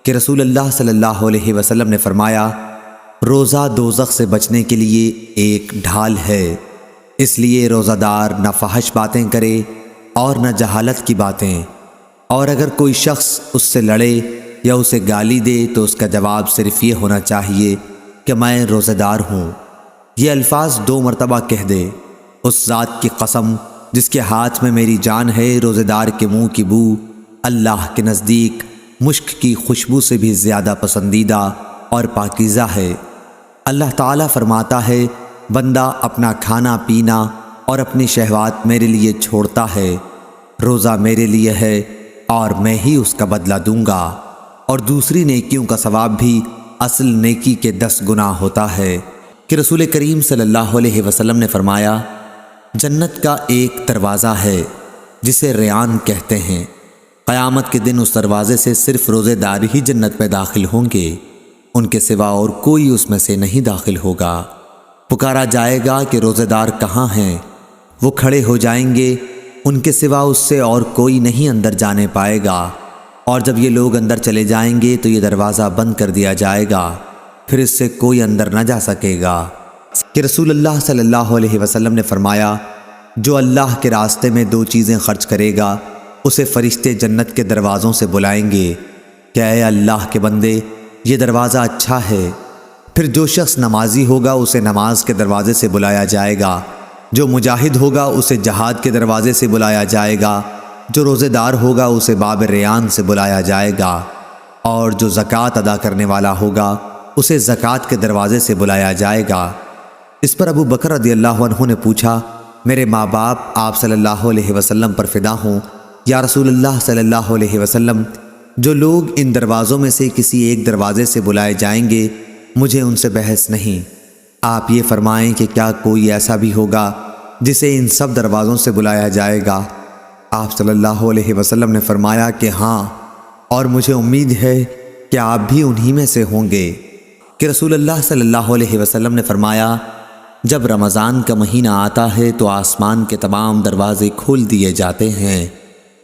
کہ رسول اللہ صلی اللہ علیہ وسلم نے فرمایا، روزہ دوزخ سے بچنے کے لیے ایک ڈھال ہے، اس لیے روزہ دار نہ فحش باتیں کرے اور نہ جہالت کی باتیں، اور اگر کوئی شخص اس سے لڑے یا اسے گالی دے تو اس کا جواب صرف یہ ہونا چاہیے کہ میں روزہ دار ہوں۔ یہ الفاظ 2 مرتبہ کہہ دے۔ اس ذات کی قسم جس کے ہاتھ میں میری جان ہے، روزہ دار کے منہ کی بو اللہ کے نزدیک مشک کی خوشبو سے بھی زیادہ پسندیدہ اور پاکیزہ ہے۔ اللہ تعالیٰ فرماتا ہے، بندہ اپنا کھانا پینا اور اپنی شہوات میرے لیے چھوڑتا ہے، روزہ میرے لیے ہے اور میں ہی اس کا بدلہ دوں گا، اور دوسری نیکیوں کا ثواب بھی اصل نیکی کے 10 گنا ہوتا ہے۔ کہ رسول کریم صلی اللہ علیہ وسلم نے فرمایا، جنت کا ایک دروازہ ہے جسے ریان کہتے ہیں، قیامت کے دن اس دروازے سے صرف روزے دار ہی جنت میں داخل ہوں گے، ان کے سوا اور کوئی اس میں سے نہیں داخل ہوگا۔ پکارا جائے گا کہ روزے دار کہاں ہیں؟ وہ کھڑے ہو جائیں گے، ان کے سوا اس سے اور کوئی نہیں اندر جانے پائے گا، اور جب یہ لوگ اندر چلے جائیں گے تو یہ دروازہ بند کر دیا جائے گا، پھر اس سے کوئی اندر نہ جا سکے گا۔ کہ رسول اللہ صلی اللہ علیہ وسلم نے فرمایا، جو اللہ کے راستے میں 2 چیزیں خرچ کرے گا، اسے فرشتے جنت کے دروازوں سے بلائیں گے کہ اے اللہ کے بندے، یہ دروازہ اچھا ہے۔ پھر جو شخص نمازی ہوگا اسے نماز کے دروازے سے بلایا جائے گا، جو مجاہد ہوگا اسے جہاد کے دروازے سے بلایا جائے گا، جو روزے دار ہوگا اسے باب ریان سے بلایا جائے گا، اور جو زکوٰۃ ادا کرنے والا ہوگا اسے زکوٰۃ کے دروازے سے بلایا جائے گا۔ اس پر ابو بکر رضی اللہ عنہ نے پوچھا، میرے ماں باپ آپ صلی اللہ علیہ وسلم پر فدا ہوں، یا رسول اللہ صلی اللہ علیہ وسلم، جو لوگ ان دروازوں میں سے کسی ایک دروازے سے بلائے جائیں گے مجھے ان سے بحث نہیں، آپ یہ فرمائیں کہ کیا کوئی ایسا بھی ہوگا جسے ان سب دروازوں سے بلایا جائے گا؟ آپ صلی اللہ علیہ وسلم نے فرمایا کہ ہاں، اور مجھے امید ہے کہ آپ بھی انہی میں سے ہوں گے۔ کہ رسول اللہ صلی اللہ علیہ وسلم نے فرمایا، جب رمضان کا مہینہ آتا ہے تو آسمان کے تمام دروازے کھول دیے جاتے ہیں،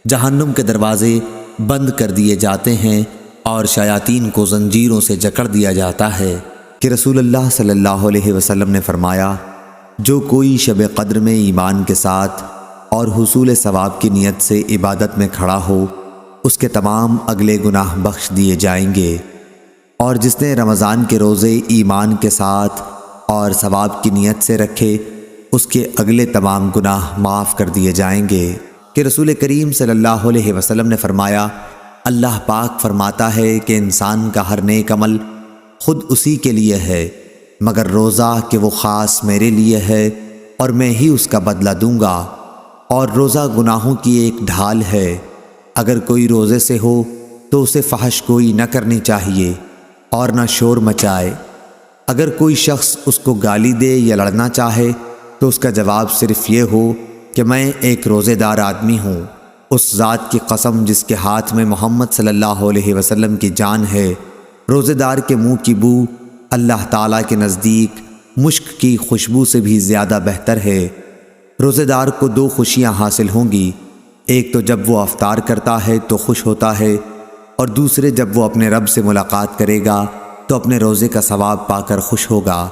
جہنم کے دروازے بند کر دیے جاتے ہیں، اور شیاطین کو زنجیروں سے جکڑ دیا جاتا ہے۔ کہ رسول اللہ صلی اللہ علیہ وسلم نے فرمایا، جو کوئی شب قدر میں ایمان کے ساتھ اور حصول ثواب کی نیت سے عبادت میں کھڑا ہو، اس کے تمام اگلے گناہ بخش دیے جائیں گے، اور جس نے رمضان کے روزے ایمان کے ساتھ اور ثواب کی نیت سے رکھے، اس کے اگلے تمام گناہ معاف کر دیے جائیں گے۔ کہ رسول کریم صلی اللہ علیہ وسلم نے فرمایا، اللہ پاک فرماتا ہے کہ انسان کا ہر نیک عمل خود اسی کے لیے ہے، مگر روزہ کہ وہ خاص میرے لیے ہے اور میں ہی اس کا بدلہ دوں گا، اور روزہ گناہوں کی ایک ڈھال ہے۔ اگر کوئی روزے سے ہو تو اسے فحش گوئی نہ کرنی چاہیے اور نہ شور مچائے۔ اگر کوئی شخص اس کو گالی دے یا لڑنا چاہے تو اس کا جواب صرف یہ ہو کہ میں ایک روزے دار آدمی ہوں، اس ذات کی قسم جس کے ہاتھ میں محمد صلی اللہ علیہ وسلم کی جان ہے، روزے دار کے منہ کی بو اللہ تعالیٰ کے نزدیک مشک کی خوشبو سے بھی زیادہ بہتر ہے۔ روزے دار کو 2 خوشیاں حاصل ہوں گی، ایک تو جب وہ افطار کرتا ہے تو خوش ہوتا ہے، اور دوسرے جب وہ اپنے رب سے ملاقات کرے گا تو اپنے روزے کا ثواب پا کر خوش ہوگا۔